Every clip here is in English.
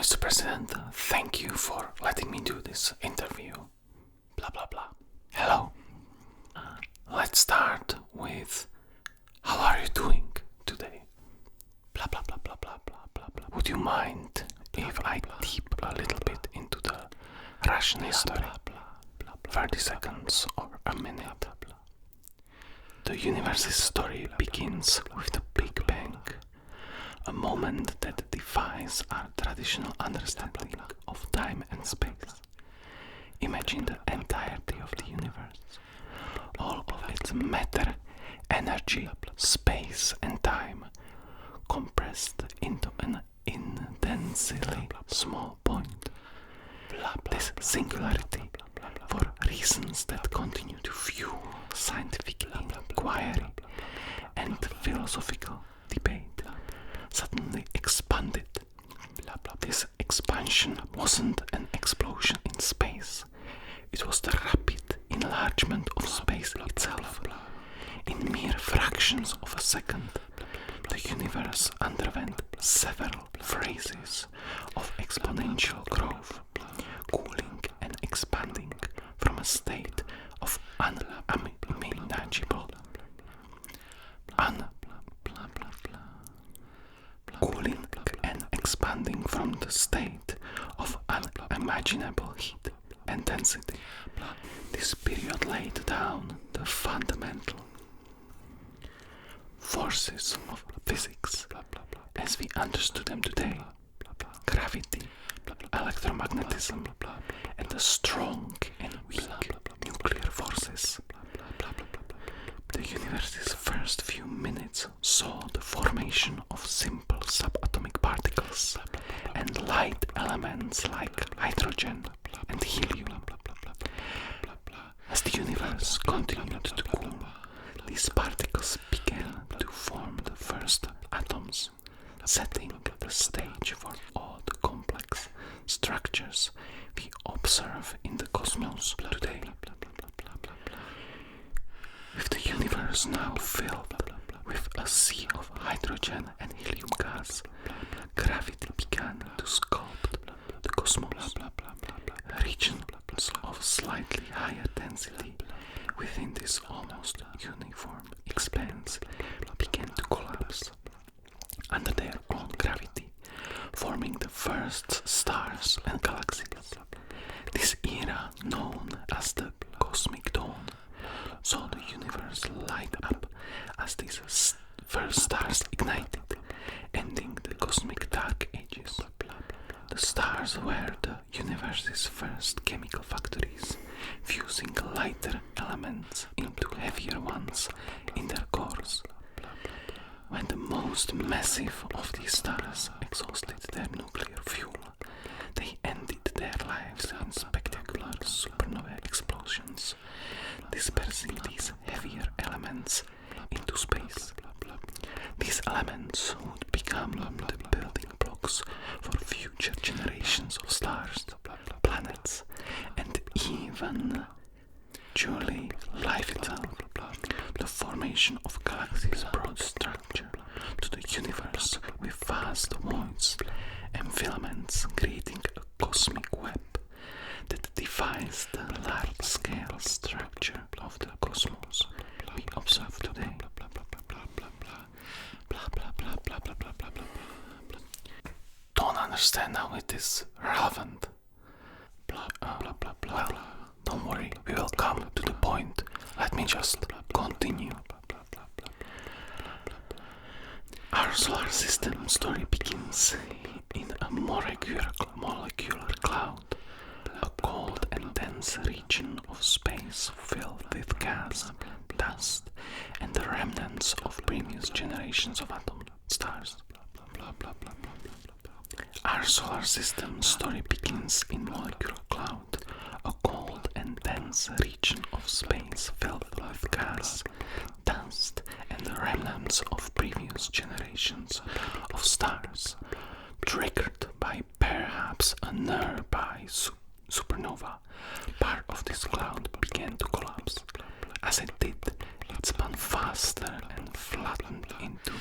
Mr. President, thank you for letting me do this interview. Blah blah blah. Hello. Let's start with how are you doing today? Blah blah blah blah blah blah blah blah. Would you mind if I deep a little bit into the Russian history? 30 seconds or a minute. The universe's story begins with the Big Bang, a moment that defies our traditional understanding of time and space. Imagine the entirety of the universe, all of its matter, energy, space and time, compressed into an intensely small point. This singularity, for reasons that continue to fuel scientific inquiry and philosophical debate, suddenly expanded. This expansion wasn't an explosion in space, it was the rapid enlargement of space itself. In mere fractions of a second, the universe underwent several phases of exponential growth, cooling and expanding from a state of unimaginable cooling and expanding from the state of unimaginable heat and density. This period laid down the fundamental forces of physics as we understood them today: gravity, electromagnetism, and the strong and weak nuclear forces. The universe's first few minutes saw the formation of simple subatomic particles and light elements like hydrogen and helium. As the universe continued to cool, these particles began to form the first atoms, setting the stage for all the complex structures we observe in the cosmos today. With the universe now filled with a sea of hydrogen and helium gas, gravity began to sculpt the cosmos. Regions of slightly higher density within this almost uniform expanse began to collapse under their own gravity, forming the first stars and galaxies. This era, known as the Cosmic Dawn, saw the universe light up as these first stars ignited, ending the cosmic dark ages. The stars were the universe's first chemical factories, fusing lighter elements into heavier ones in their cores. When the most massive of these stars exhausted their nuclear fuel, they ended their lives in spectacular supernova explosions, dispersing these heavier elements into space. These elements would become the building blocks for future generations of stars, planets, and even surely life itself. The formation of galaxies brought structure to the universe with vast voids and filaments, creating a cosmic web that defies the large-scale structure of the cosmos we observe today. Don't understand how it is relevant. Well, don't worry, we will come to the point. Let me just continue. Our solar system story begins in a molecular cloud, a cold and dense region of space filled with gas, dust, and the remnants of previous generations of atom stars. Our solar system story begins in molecular cloud, a cold and dense region of space filled with gas, dust, and the remnants of previous generations of stars, triggered by perhaps a nearby supernova. Part of this cloud began to collapse. As it did, it spun faster and flattened into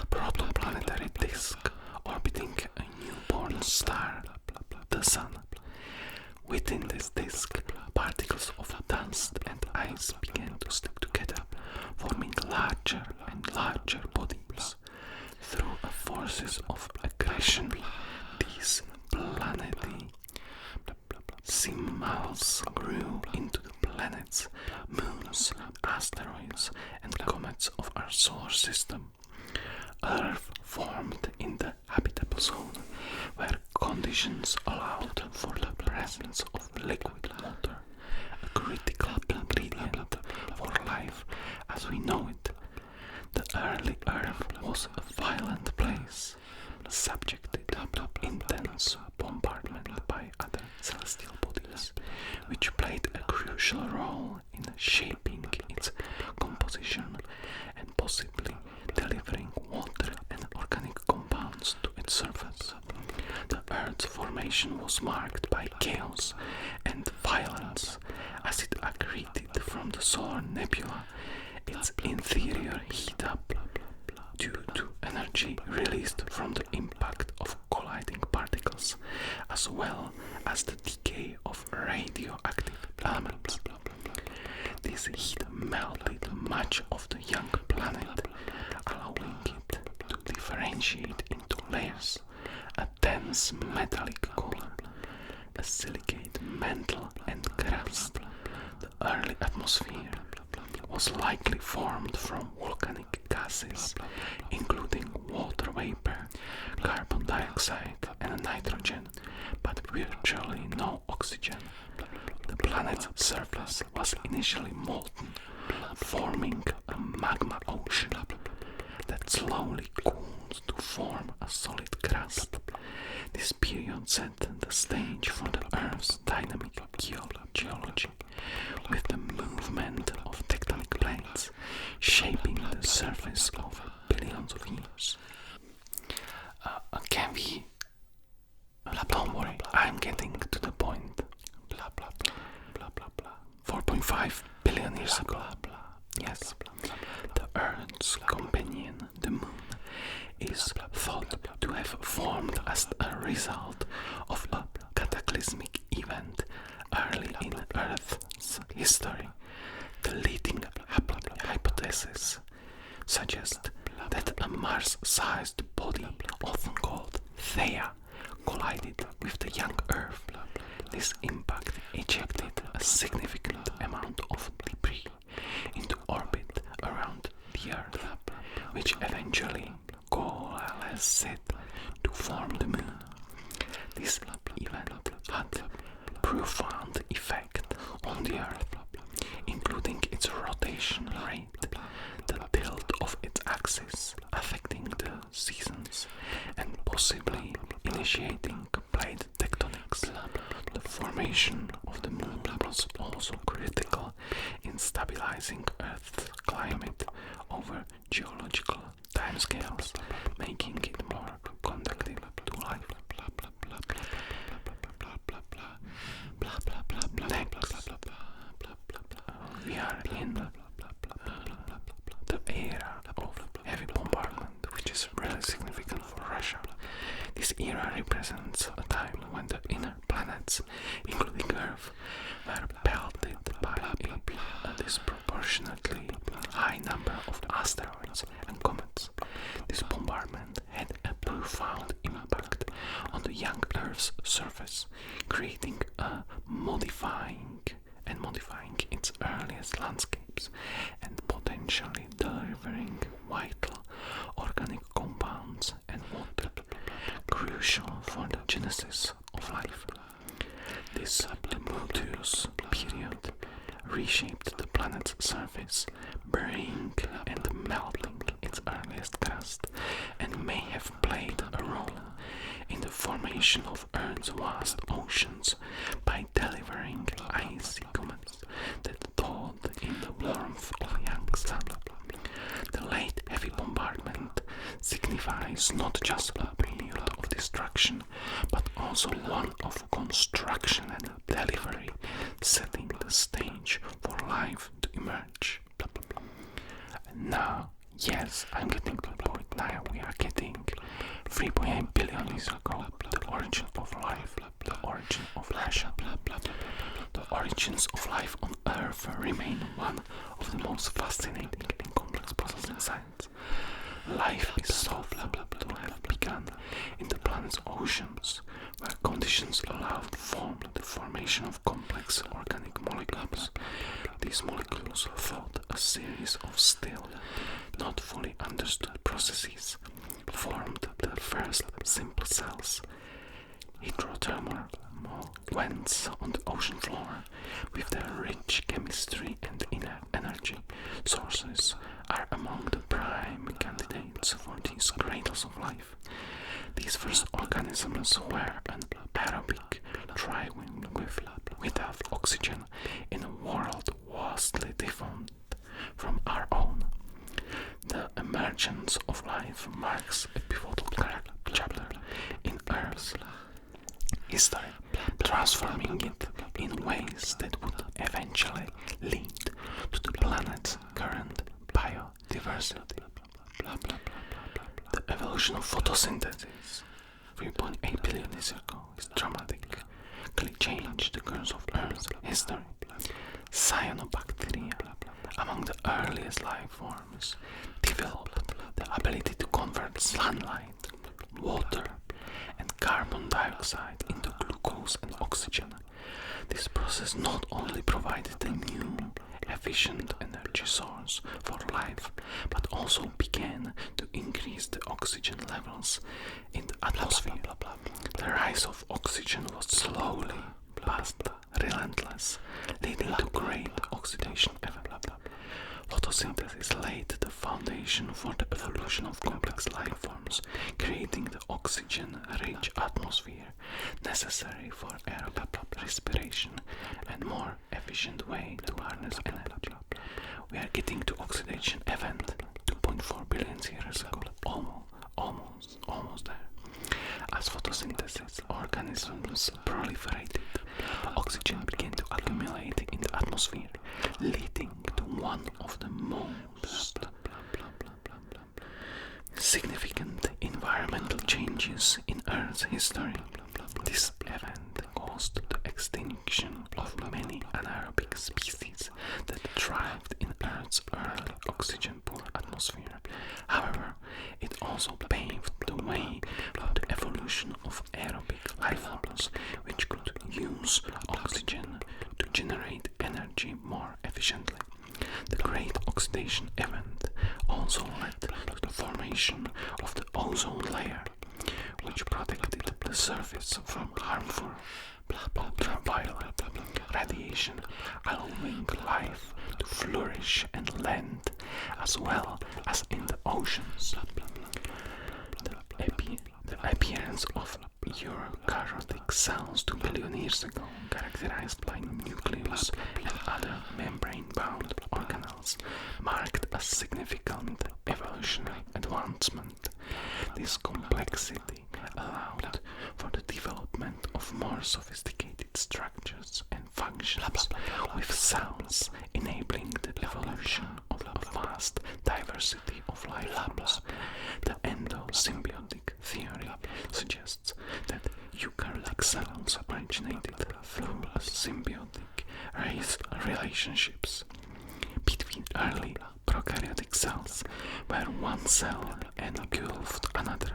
a protoplanetary disk orbiting a newborn star the Sun. Within this disk, particles of dust and ice began to stick together, forming larger and larger bodies. Through forces of aggression, these planetary simmals grew into the planets, moons, asteroids, and comets of our solar system. Earth formed in the habitable zone, where conditions allowed for the presence of liquid water, a critical ingredient for life as we know it. The early Earth was a violent place, subjected to intense bombardment by other celestial bodies, which played a crucial role in shaping its composition and possibly delivering water and organic compounds to its surface. The Earth's formation was marked by chaos and violence as it accreted from the solar nebula. Its interior heat up due to energy released from the impact of colliding particles, as well as the decay of radioactive elements. This heat melted much of the young planet, allowing it to differentiate into layers: a dense metallic core, a silicate mantle, and crust. The early atmosphere was likely formed from volcanic gases, including water vapor, carbon dioxide, and nitrogen, but virtually no oxygen. The planet's surface was initially molten, forming a magma ocean that slowly cooled to form a solid crust. This period set the stage for the Earth's dynamic geology, with the movement of tectonic plates shaping the surface over billions of years. Can we... Don't worry, I'm getting to the point. 4.5 billion years ago. Yes, the Earth's companion, the Moon, is thought to have formed as a result of a cataclysmic event early in Earth's history. The leading hypothesis suggests that a Mars-sized body, often called Theia, collided with the young Earth. This impact ejected a significant amount of debris into orbit around the Earth, which eventually coalesced to form the Moon. This event had a profound effect on the Earth, including its rotation rate, the tilt of its axis affecting the seasons, and possibly initiating plate tectonics. The formation of the Moon was also critical in stabilizing Earth's climate over geological timescales, making it more conducive to life. Next, we are in the era of heavy bombardment, which is really significant for Russia. This era represents a time when the inner planets, including Earth, were pelted by a disproportionately high number of asteroids and comets. This bombardment had a profound impact on the young Earth's surface, creating a modifying its earliest landscapes and potentially delivering vital organic compounds and water, crucial for the genesis of life. This tumultuous period reshaped the planet's surface, burying and melting its earliest crust, and may have played a role in the formation of Earth's vast oceans by delivering icy comets that thawed in the warmth of a young sun. The late heavy bombardment signifies not just a period of destruction, but also one of construction and delivery, setting the stage for life to emerge. And now, yes, I'm getting to the point now. We are getting 3.8 billion years ago, the origin of life, the origin of Russia. The origins of life on Earth remain one of the most fascinating and complex processes in science. Life is thought to have begun in the planet's oceans, where conditions allowed the formation of complex organic molecules. These molecules thought a series of still not fully understood processes formed the first simple cells. Hydrothermal vents on the ocean floor, with their rich chemistry and inner energy sources, are among the prime candidates for these cradles of life. These first organisms were an aerobic, thriving without oxygen in a world vastly different from our own. The emergence of life marks a pivotal chapter in Earth's history, transforming it in ways that would eventually lead to the planet's current biodiversity. The evolution of photosynthesis 3.8 billion years ago is dramatically changed the course of Earth's history. Cyanobacteria, among the earliest life forms, developed the ability to convert sunlight, water, and carbon dioxide into glucose and oxygen. This process not only provided a new, efficient energy source for life, but also began to increase the oxygen levels in the atmosphere. The rise of oxygen was slowly but relentless, leading to great oxidation effect. Photosynthesis laid the foundation for the evolution of complex life forms, creating the oxygen-rich atmosphere necessary for aerobic respiration and more efficient way to harness energy. We are getting to oxidation event 2.4 billion years ago, almost there. As photosynthesis organisms proliferated, oxygen began to accumulate in the atmosphere, leading to one of the most significant environmental changes in Earth's history. This event caused the extinction of many anaerobic species that thrived in Earth's early oxygen-poor atmosphere. However, it also paved the way for the evolution of aerobic life forms, which could use oxygen to generate energy more efficiently. The Great Oxidation Event also led to the formation of the ozone layer, which protected the surface from harmful ultraviolet radiation, allowing life to flourish on land as well as in the oceans. The appearance of eukaryotic cells 2 billion years ago, characterized by nucleus and other membrane-bound organelles, marked a significant evolutionary advancement. This complexity allowed for the development of more sophisticated structures and functions, with cells enabling the evolution of a vast diversity of life forms. The endosymbiotic theory suggests that eukaryotic cells originated through symbiotic relationships between early prokaryotic cells, where one cell engulfed another,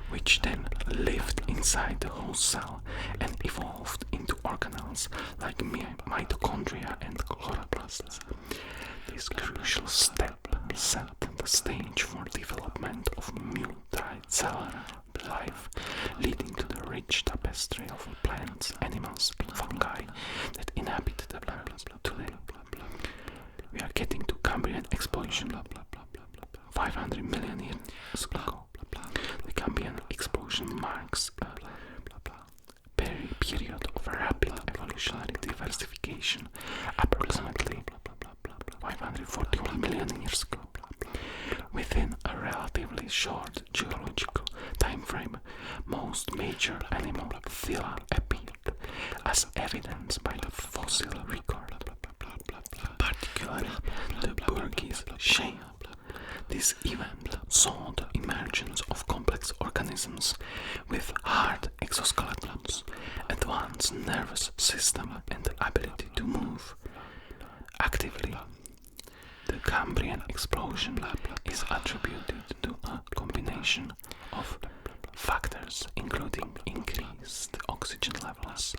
which then lived inside the host cell and evolved into organelles like mitochondria and chloroplasts. This crucial step set the stage for development of multicellular life, leading to the rich tapestry of plants, animals, and fungi that inhabit the earth today. We are getting to Cambrian explosion 500 million years ago. The Cambrian explosion marks a period of rapid evolutionary diversification, approximately 541 million years ago. Within a relatively short geological time frame, most major animal phyla appeared, as evidenced by the fossil record, particularly the Burgess shale. This event saw the emergence of complex organisms with hard exoskeletons, advanced its nervous system and ability to move actively. The Cambrian explosion is attributed to a combination of factors including increased oxygen levels,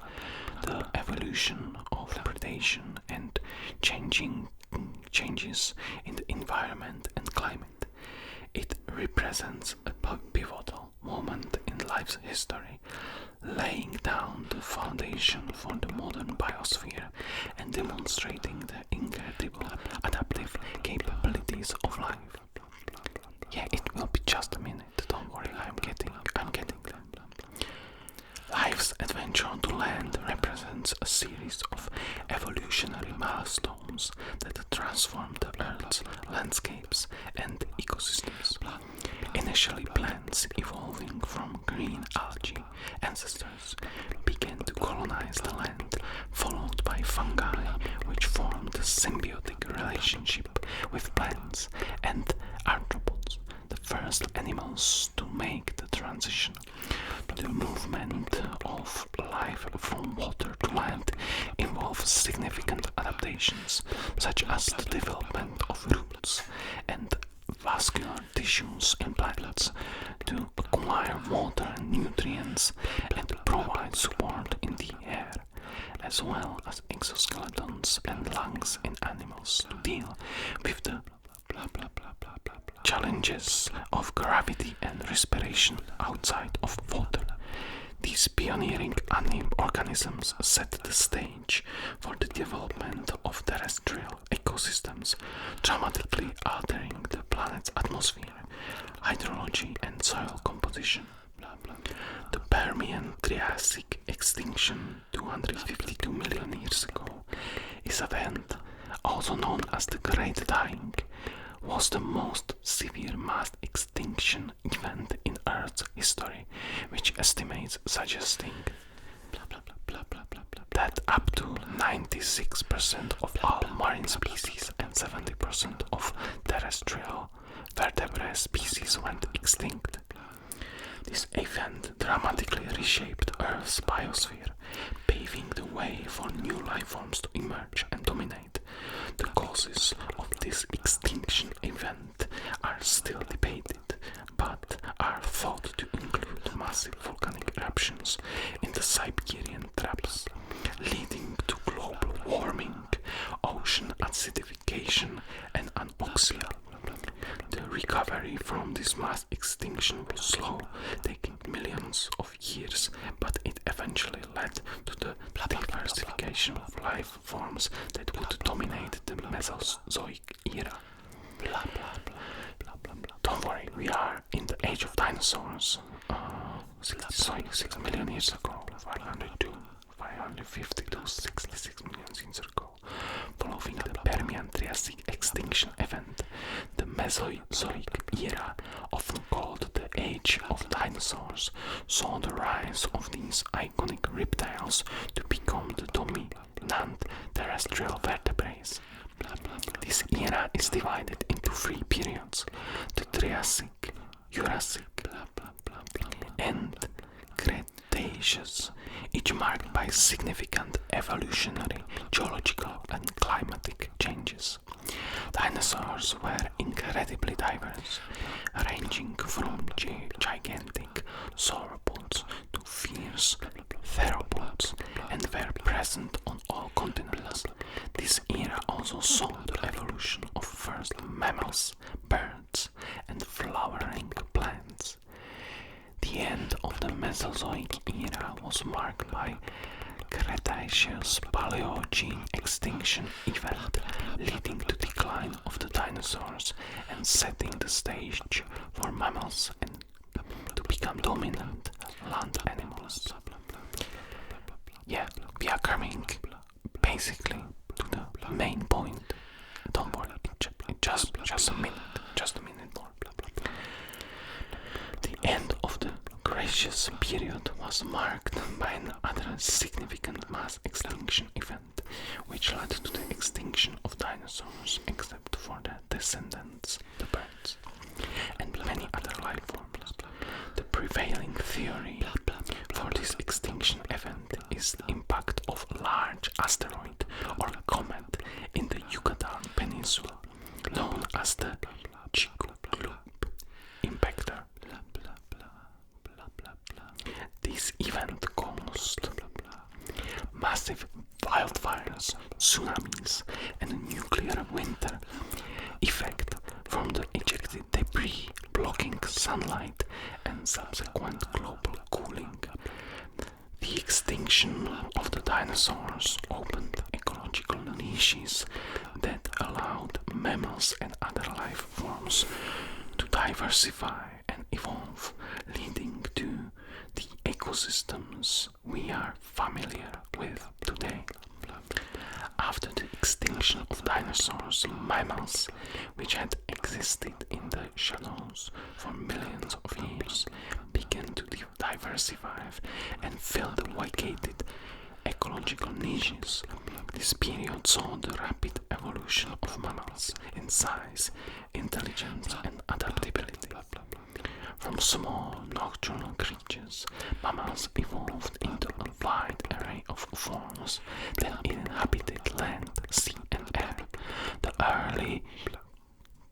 the evolution of predation, and changes in the environment and climate. It represents a pivotal moment in life's history, laying down the foundation for the modern biosphere and demonstrating the incredible adaptive capabilities of life. Yeah, it will be just a minute, don't worry, I'm getting them. Life's adventure to land represents a series of evolutionary milestones that transform the Earth's landscapes and ecosystems. Initially, plants evolving from green algae ancestors began to colonize the land, followed by fungi, which formed a symbiotic relationship with plants, and arthropods, the first animals to make the transition. The movement of life from water to land involves significant adaptations, such as the development of roots and vascular tissues in plants to acquire water and nutrients and provide support in the air, as well as exoskeletons and lungs in animals to deal with the challenges of gravity and respiration outside of water. These pioneering organisms set the stage for the development of terrestrial ecosystems, dramatically altering the planet's atmosphere, hydrology, and soil composition. The Permian Triassic extinction 252 million years ago is an event, also known as the Great Dying, was the most severe mass extinction event in Earth's history, which estimates suggesting that up to 96% of all marine species and 70% of terrestrial vertebrate species went extinct. This event dramatically reshaped Earth's biosphere, paving the way for new life forms to emerge and dominate. The causes of this extinction event are still debated, but are thought to include massive volcanic eruptions in the Siberian traps, leading to global warming, ocean acidification, and anoxia. The recovery from this mass extinction was slow, taking millions of years, but it eventually led to the diversification of life forms that would dominate the Mesozoic era. Don't worry, we are in the age of dinosaurs. 6 million years ago, 550 to 66 million years ago. Following the Permian Triassic extinction event, the Mesozoic era, often called the Age of Dinosaurs, saw the rise of these iconic reptiles to become the dominant terrestrial vertebrates. This era is divided into three periods: the Triassic, Jurassic, and Cretaceous, each marked by significant evolutionary, geological, and climatic changes. Dinosaurs were incredibly diverse, ranging from gigantic sauropods to fierce theropods, and were present on all continents. This era also saw the evolution of first mammals, birds, and flowering plants. The end of the Mesozoic era was marked by Cretaceous-Paleogene extinction event, leading to decline of the dinosaurs and setting the stage for mammals and to become dominant land animals. Yeah, we are coming basically to the main point. Don't worry, just a minute more. The end of the Cretaceous period was marked by another significant mass extinction event, which led to the extinction of dinosaurs, except for their descendants, the birds, and many other life forms. The prevailing theory for this extinction event is released impact of a large asteroid or comet in the Yucatan Peninsula, known as the Chicxulub impactor. This event caused massive wildfires, tsunamis, and a nuclear winter effect from the ejected debris blocking sunlight and subsequent global cooling. The extinction of the dinosaurs opened ecological niches that allowed mammals and other life forms to diversify and evolve, leading to the ecosystems we are familiar with today. After the extinction of dinosaurs, mammals, which had existed in the shadows for millions of years, began to diversify and fill the vacated ecological niches. This period saw the rapid evolution of mammals in size, intelligence, and adaptability. From small nocturnal creatures, mammals evolved into a wide array of forms that inhabited land, sea, and air. The early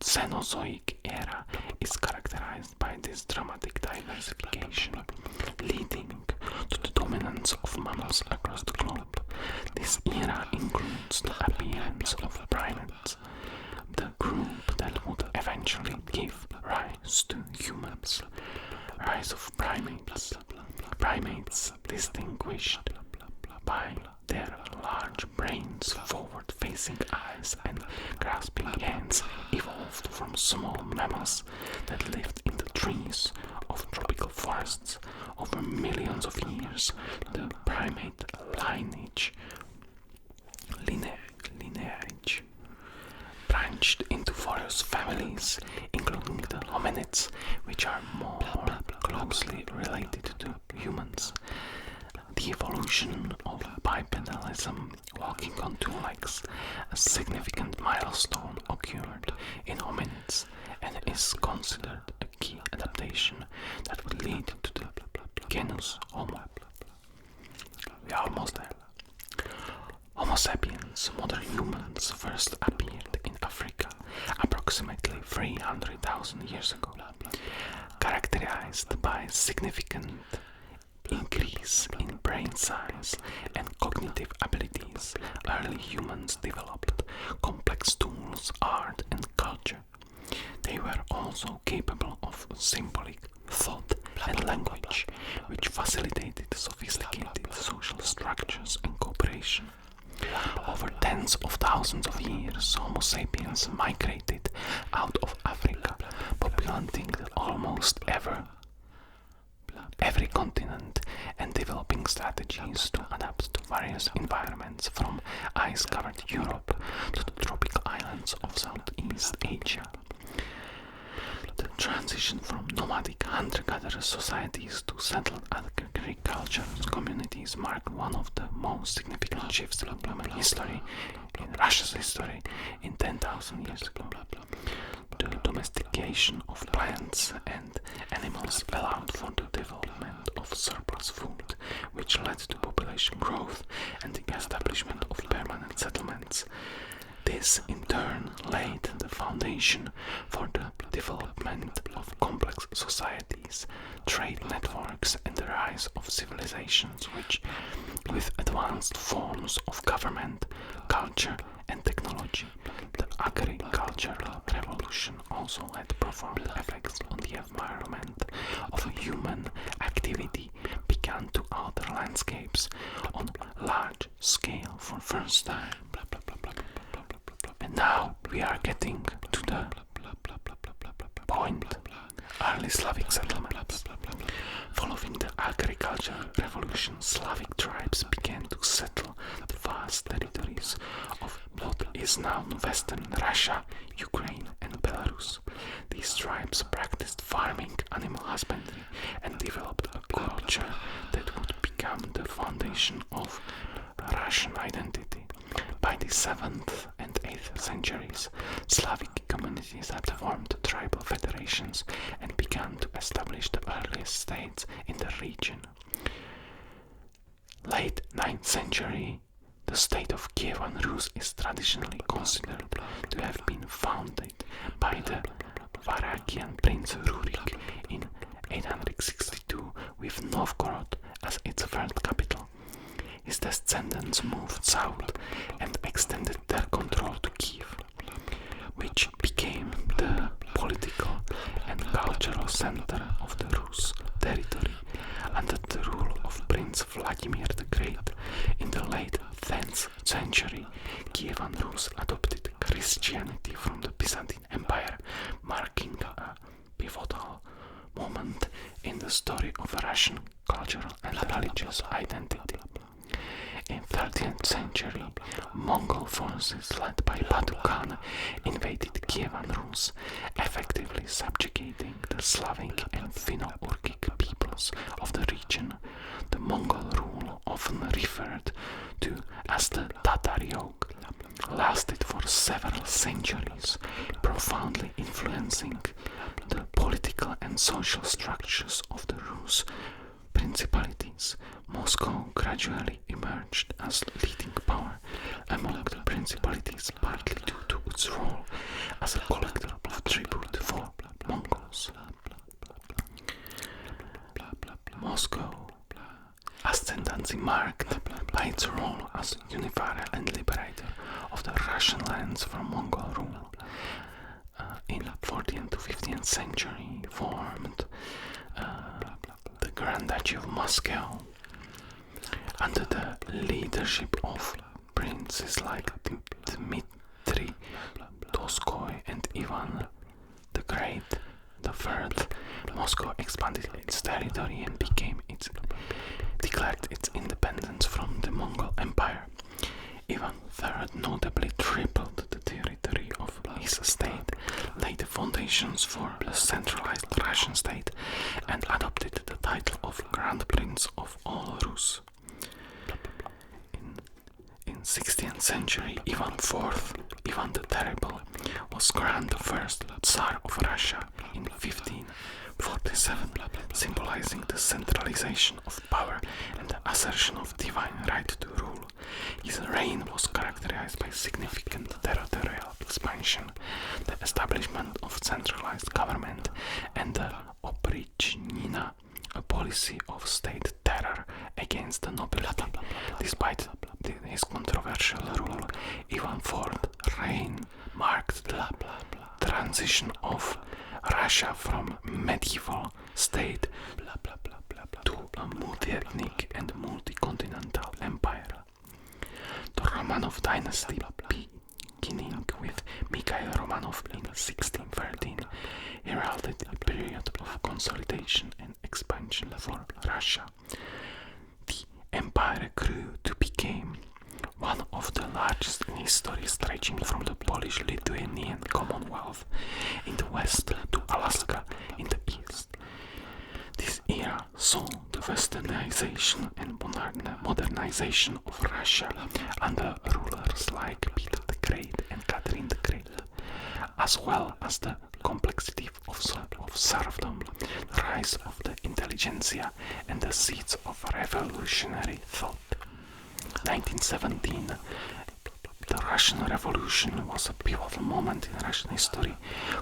Cenozoic era is characterized by this dramatic diversification, leading to the dominance of mammals across the globe. This era includes the appearance of primates, the group that would eventually give rise to humans. Rise of primates. Primates, distinguished by their large brains, forward-facing eyes, and grasping hands, evolved from small mammals that lived in the trees of tropical forests. Over millions of years, the primate lineage branched into various families, including the hominids, which are more closely related to humans. The evolution of bipedalism, walking on two legs, a significant milestone occurred in hominids and is considered a key adaptation that would lead to the genus Homo. We are almost there. Homo sapiens, modern humans, first appeared in Africa approximately 300,000 years ago. Characterized by significant increase in brain size and cognitive abilities, early humans developed complex tools, art, and culture. They were also capable of symbolic thought and language, which facilitated sophisticated social structures and cooperation. Over tens of thousands of years, Homo sapiens migrated out of Africa, populating almost every continent and developing strategies to adapt to various environments, from ice-covered Europe to the tropical islands of Southeast Asia. The transition from nomadic hunter-gatherer societies to settled agricultural communities marked one of the most significant shifts in human history, in Russia's history, in 10,000 years ago. The domestication of plants and animals allowed for the development of surplus food, which led to population growth and the establishment of permanent settlements. This, in turn, laid the foundation for the development of complex societies, trade networks, and the rise of civilizations which, with advanced forms of government, culture, and technology. The agricultural revolution also had profound effects on the environment. Of human activity began to alter landscapes on a large scale for the first time. And now we are getting to the point. Early Slavic settlements. Following the agricultural revolution, Slavic tribes began to settle the vast territories of what is now Western Russia, Ukraine, and Belarus. These tribes practiced farming, animal husbandry, and developed a culture that would become the foundation of Russian identity. By the 7th and 8th centuries, Slavic communities had formed tribal federations and began to establish the earliest states in the region. Late 9th century, the state of Kevan Rus is traditionally considered to have been founded by the Varangian prince Rurik in 862 with Novgorod as its first capital. His descendants moved south and extended their control to Kiev, which became the political and cultural center of the Rus territory under the rule of Prince Vladimir the Great. In the late 10th century, Kevan Rus adopted Christianity from the Byzantine Empire, marking a pivotal moment in the story of Russian cultural and religious identity. In 13th century, Mongol forces led by Batu Khan invaded Kevan Rus, effectively subjugating the Slavic and Finno-Ugric peoples of the region. The Mongol rule, often referred to as the Tatar yoke, lasted for several centuries, profoundly influencing the political and social structures of the Rus principalities. Moscow gradually emerged as leading power among the principalities, partly due to its role as a collector of tribute for Mongols. Moscow ascendancy marked by its role as unifier and liberator of the Russian lands from Mongol rule. In 14th to 15th century formed the Grand Duchy of Moscow under the leadership of princes like Dmitry Doskoy and Ivan the Great. The third, Moscow expanded its territory and declared its independence from the Mongol Empire. Ivan III notably tripled the territory of his state, laid the foundations for a centralized Russian state, and adopted the title of Grand Prince of all Rus. In 16th century, Ivan IV, Ivan the Terrible, was crowned the first Tsar of Russia in 1547, symbolizing the centralization of power and the assertion of divine right to rule. His reign was characterized by significant territorial expansion, the establishment of centralized government, and the oprichnina, a policy of state terror against the nobility. Despite his controversial rule, Ivan IV's reign marked the transition of Russia from medieval state to a multi-ethnic and multi-continental empire. The Romanov dynasty, beginning with Mikhail Romanov in 1613, heralded a period of consolidation and expansion for Russia. The empire grew to become one of the largest in history, stretching from the Polish-Lithuanian Commonwealth in the west to Alaska in the east. This era saw the westernization and modernization of Russia under rulers like Peter the Great and Catherine the Great, as well as the complexity of serfdom, the rise of the intelligentsia, and the seeds of revolutionary thought. 1917, the Russian Revolution was a pivotal moment in Russian history,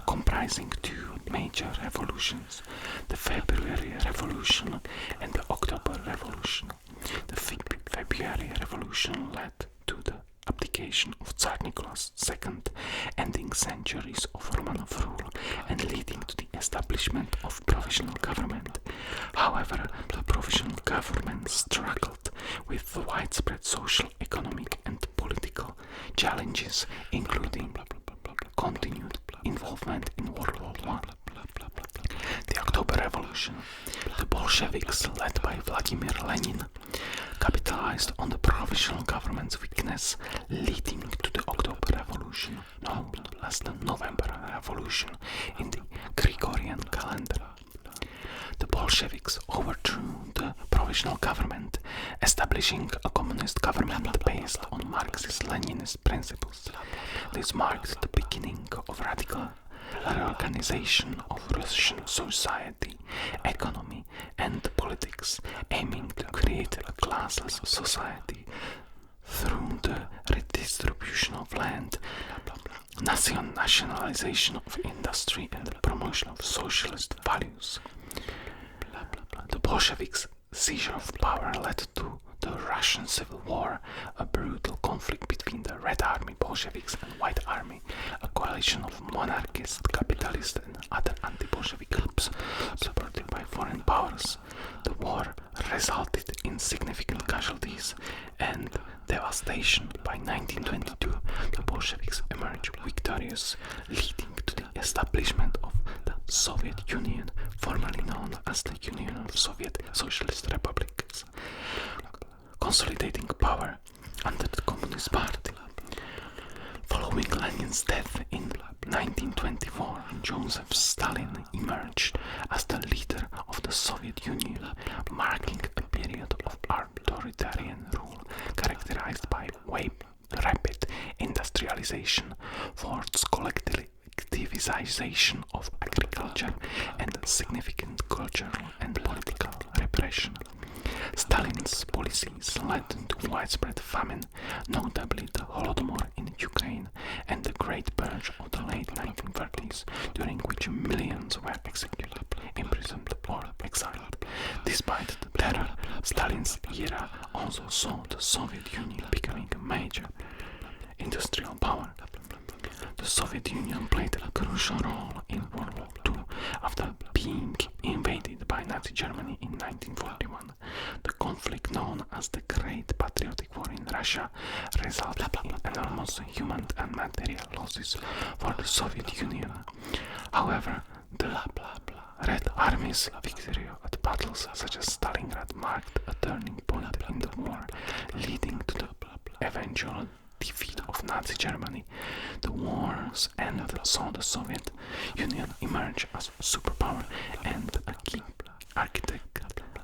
comprising two major revolutions, the February Revolution and the October Revolution. The February Revolution led to the abdication of Tsar Nicholas II, ending centuries of Romanov rule and leading to the establishment of provisional government. However, the provisional government struggled with the widespread social, economic and political challenges, including continued involvement in World War I. The October Revolution. The Bolsheviks, led by Vladimir Lenin, capitalized on the provisional government's weakness, leading to the October Revolution, known as the November Revolution in the Gregorian calendar. The Bolsheviks overthrew the provisional government, establishing a communist government based on Marxist-Leninist principles. This marked the beginning of radical reorganization of Russian society, economy and politics, aiming to create a classless society through the redistribution of land, nationalization of industry and the promotion of socialist values. The Bolsheviks' seizure of power led to the Russian Civil War, a brutal conflict between the Red Army Bolsheviks and White Army, a coalition of monarchist, capitalist and other anti-Bolshevik groups supported by foreign powers. The war resulted in significant casualties and devastation. By 1922, the Bolsheviks emerged victorious, leading to the establishment of the Soviet Union, formerly known as the Union of Soviet Socialist Republics, consolidating power under the Communist Party. Following Lenin's death in 1924, Joseph Stalin emerged as the leader of the Soviet Union, marking a period of authoritarian rule characterized by rapid industrialization, forced collectivization of agriculture, and significant cultural and political repression. Stalin's policies led to widespread famine, notably the Holodomor in Ukraine and the Great Purge of the late 1930s, during which millions were executed, imprisoned or exiled. Despite the terror, Stalin's era also saw the Soviet Union becoming a major industrial power. The Soviet Union played a crucial role in World War II after being invaded by Nazi Germany in 1941. The conflict known as the Great Patriotic War in Russia resulted in enormous human and material losses for the Soviet Union. However, the Red Army's victory at battles such as Stalingrad marked a turning point in the war, leading to the eventual defeat of Nazi Germany. The war's end saw the Soviet Union emerge as a superpower and a key architect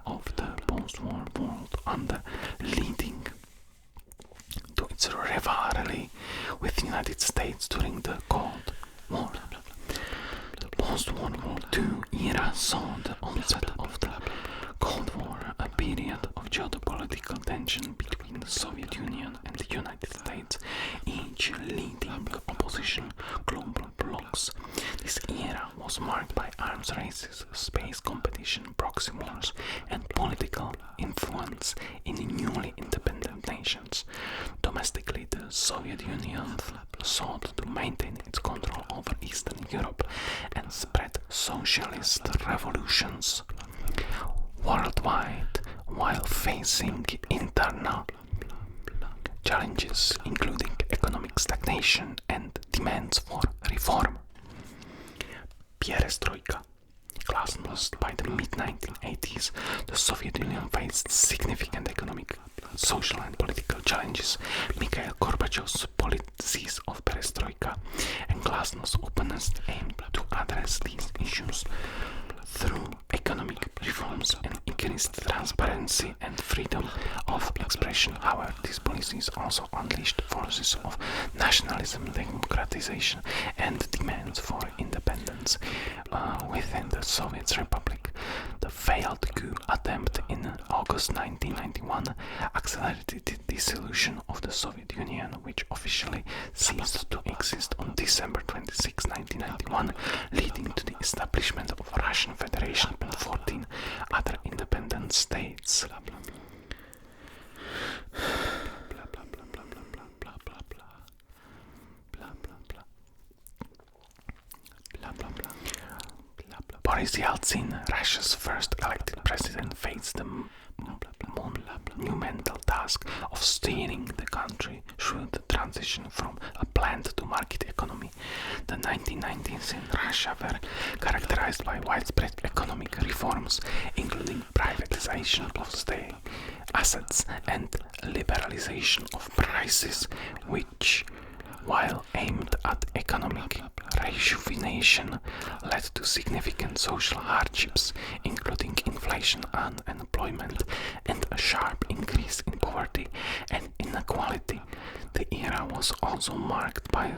of the post-war world, leading to its rivalry with the United States during the Cold War. The post-World War II era saw the onset of the Cold War, a period of geopolitical tension between the Soviet Union and the United States, each leading opposition global blocs. This era was marked by arms races, space competition, proxy wars, and political influence in newly independent nations. Domestically, the Soviet Union sought to maintain its control over Eastern Europe and spread socialist revolutions worldwide while facing internal challenges including economic stagnation and demands for reform. Perestroika. Glasnost by the mid-1980s, the Soviet Union faced significant economic, social and political challenges. Mikhail Gorbachev's policies of perestroika and glasnost openness aimed to address these issues through economic reforms and increased transparency and freedom of expression. However, these policies also unleashed forces of nationalism, democratization, and demands for independence within the Soviet Republic. The failed coup attempt in August 1991 accelerated the dissolution of the Soviet Union, which officially ceased to exist on December 26, 1991, leading to the establishment of Russian Federation and 14 other independent states. Boris Yeltsin, Russia's first elected president, faced the monumental task of steering the country through the transition from a planned to market economy. The 1990s in Russia were characterized by widespread economic reforms, including privatization of state assets and liberalization of prices, which, while aimed at economic rejuvenation, led to significant social hardships, including inflation, unemployment, and a sharp increase in poverty and inequality. The era was also marked by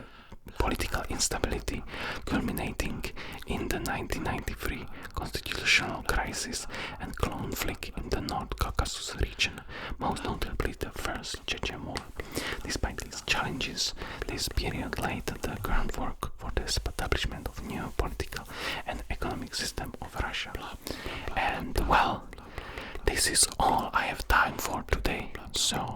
political instability culminating in the 1993 constitutional crisis and conflict in the North Caucasus region, most notably the First Chechen War. Despite these challenges, this period laid the groundwork for the establishment of new political and economic system of Russia. And well, this is all I have time for today, so